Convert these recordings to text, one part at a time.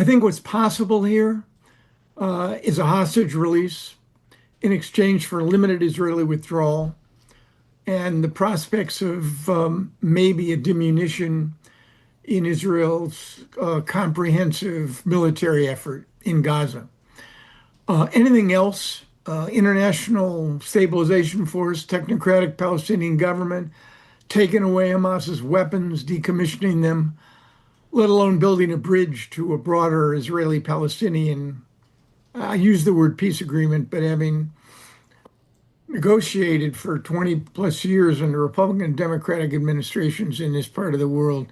think what's possible here is a hostage release in exchange for limited Israeli withdrawal and the prospects of maybe a diminution in Israel's comprehensive military effort in Gaza. Anything else, international stabilization force, technocratic Palestinian government, taking away Hamas's weapons, decommissioning them, let alone building a bridge to a broader Israeli-Palestinian, I use the word peace agreement, but having negotiated for 20 plus years under Republican and Democratic administrations in this part of the world,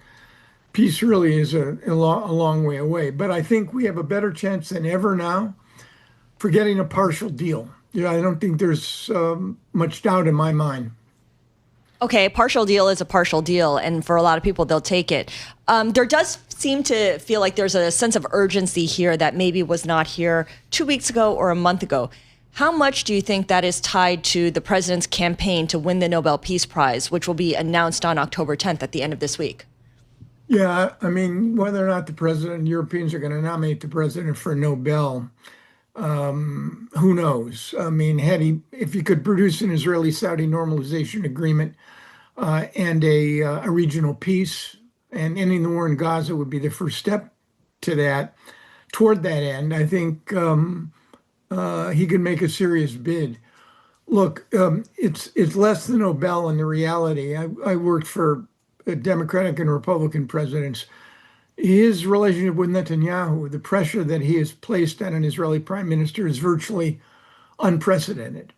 peace really is a long way away. But I think we have a better chance than ever now for getting a partial deal. I don't think there's much doubt in my mind. Okay, a partial deal is a partial deal, and for a lot of people, they'll take it. There does seem to feel like there's a sense of urgency here that maybe was not here 2 weeks ago or a month ago. How much do you think that is tied to the president's campaign to win the Nobel Peace Prize, which will be announced on October 10th at the end of this week? Yeah, I mean, whether or not the president, Europeans are going to nominate the president for a Nobel, who knows? I mean, if he could produce an Israeli-Saudi normalization agreement and a regional peace, and ending the war in Gaza would be the first step to that, toward that end, I think he could make a serious bid. Look, it's less than Nobel in the reality. I worked for Democratic and Republican presidents. His relationship with Netanyahu, the pressure that he has placed on an Israeli prime minister is virtually unprecedented.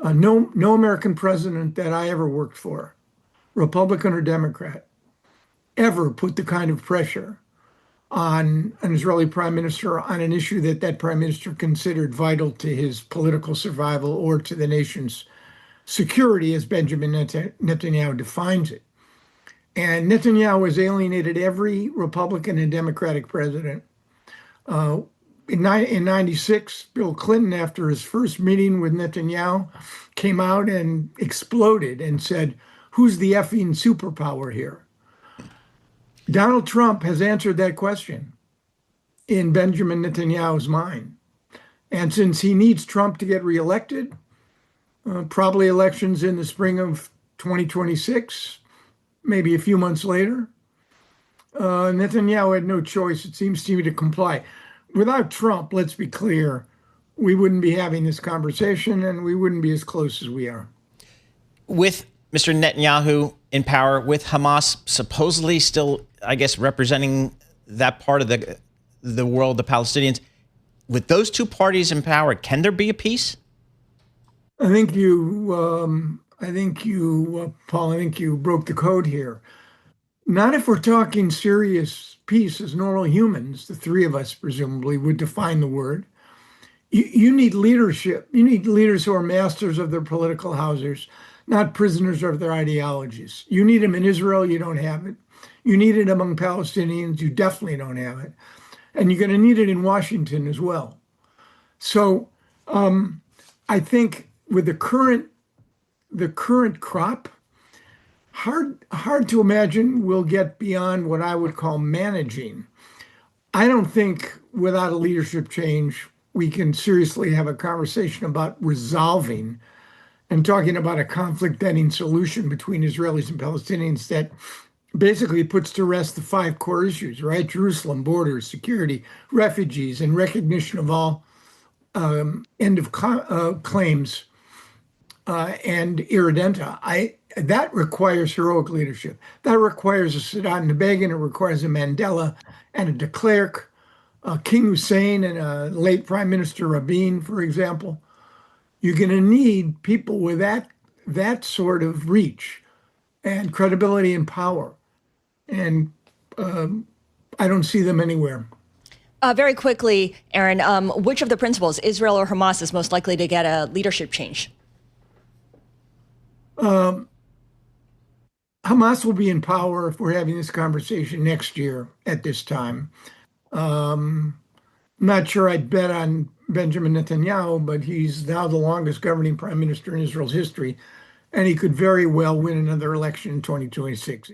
No American president that I ever worked for, Republican or Democrat, ever put the kind of pressure on an Israeli prime minister on an issue that prime minister considered vital to his political survival or to the nation's security, as Benjamin Netanyahu defines it. And Netanyahu has alienated every Republican and Democratic president. In 96, Bill Clinton, after his first meeting with Netanyahu, came out and exploded and said, "Who's the effing superpower here?" Donald Trump has answered that question in Benjamin Netanyahu's mind. And since he needs Trump to get reelected, probably elections in the spring of 2026, maybe a few months later, Netanyahu had no choice, it seems to me, to comply. Without Trump, let's be clear, we wouldn't be having this conversation and we wouldn't be as close as we are. With Mr. Netanyahu in power, with Hamas supposedly still, I guess, representing that part of the world, the Palestinians, with those two parties in power, can there be a peace? I think you, Paul, I think you broke the code here. Not if we're talking serious peace as normal humans, the three of us presumably would define the word. You need leadership. You need leaders who are masters of their political houses, not prisoners of their ideologies. You need them in Israel, you don't have it. You need it among Palestinians, you definitely don't have it. And you're going to need it in Washington as well. So I think with the current crop, hard to imagine we'll get beyond what I would call managing. I don't think without a leadership change, we can seriously have a conversation about resolving and talking about a conflict-ending solution between Israelis and Palestinians that basically puts to rest the five core issues, right? Jerusalem, borders, security, refugees, and recognition of all end of claims and irredenta. That requires heroic leadership. That requires a Sadat and a Begin. It requires a Mandela and a de Klerk, King Hussein and a late Prime Minister Rabin, for example. You're going to need people with that sort of reach and credibility and power. And I don't see them anywhere. Very quickly, Aaron, which of the principals, Israel or Hamas, is most likely to get a leadership change? Hamas will be in power if we're having this conversation next year at this time. Not sure I'd bet on Benjamin Netanyahu, but he's now the longest governing prime minister in Israel's history, and he could very well win another election in 2026.